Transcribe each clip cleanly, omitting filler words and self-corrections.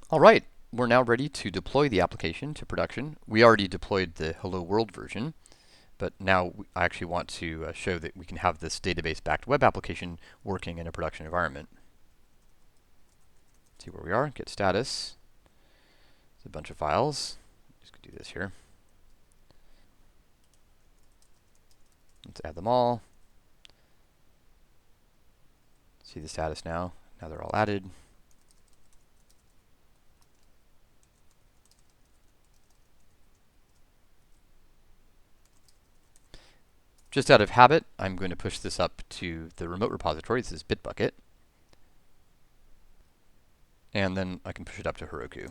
All right, we're now ready to deploy the application to production. We already deployed the Hello World version, but now I actually want to show that we can have this database-backed web application working in a production environment. See where we are, get status. It's a bunch of files. Just gonna do this here. Let's add them all. See the status now. Now they're all added. Just out of habit, I'm going to push this up to the remote repository. This is Bitbucket. And then I can push it up to Heroku.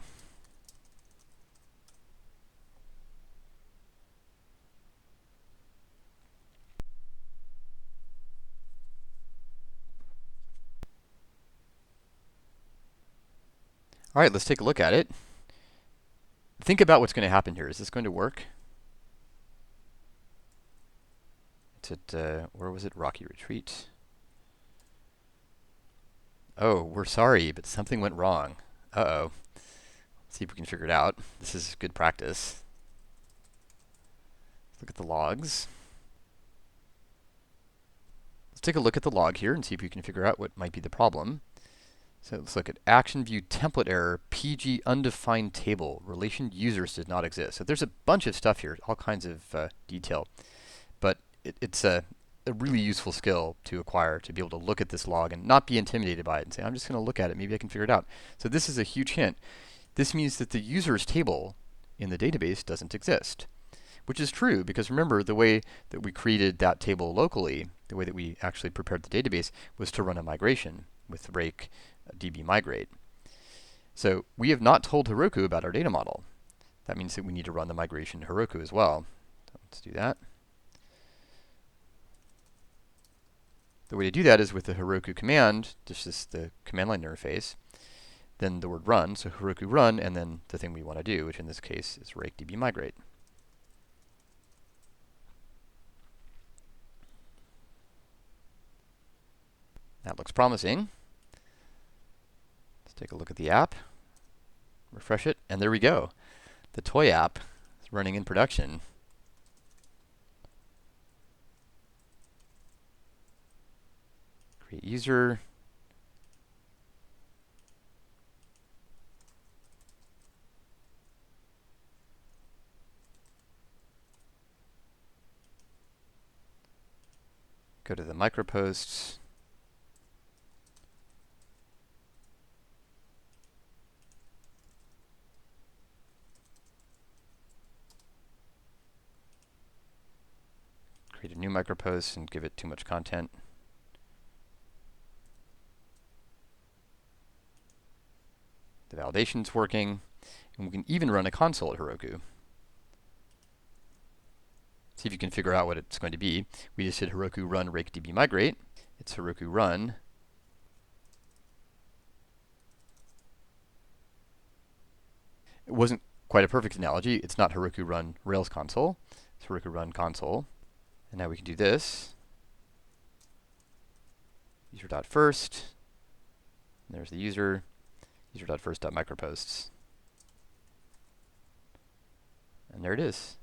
All right, let's take a look at it. Think about what's going to happen here. Is this going to work? It's at, where was it? Rocky Retreat. Oh, we're sorry, but something went wrong. Uh-oh. See if we can figure it out. This is good practice. Let's look at the logs. Let's take a look at the log here and see if we can figure out what might be the problem. So let's look at action view template error, PG undefined table, relation users did not exist. So there's a bunch of stuff here, all kinds of detail. But it's a really useful skill to acquire, to be able to look at this log and not be intimidated by it and say, I'm just going to look at it, maybe I can figure it out. So this is a huge hint. This means that the users table in the database doesn't exist, which is true because remember the way that we created that table locally, the way that we actually prepared the database was to run a migration with rake db migrate. So we have not told Heroku about our data model. That means that we need to run the migration to Heroku as well. So let's do that. The way to do that is with the Heroku command, this is the command line interface, then the word run, so Heroku run, and then the thing we want to do, which in this case is rake db migrate. That looks promising. Let's take a look at the app, refresh it, and there we go. The toy app is running in production. Create user. Go to the microposts. Create a new micropost and give it too much content. The validation's working. And we can even run a console at Heroku. See if you can figure out what it's going to be. We just did Heroku run rake db migrate. It's Heroku run. It wasn't quite a perfect analogy. It's not Heroku run Rails console. It's Heroku run console. And now we can do this. User.first. There's the user. User.first.microposts. And there it is.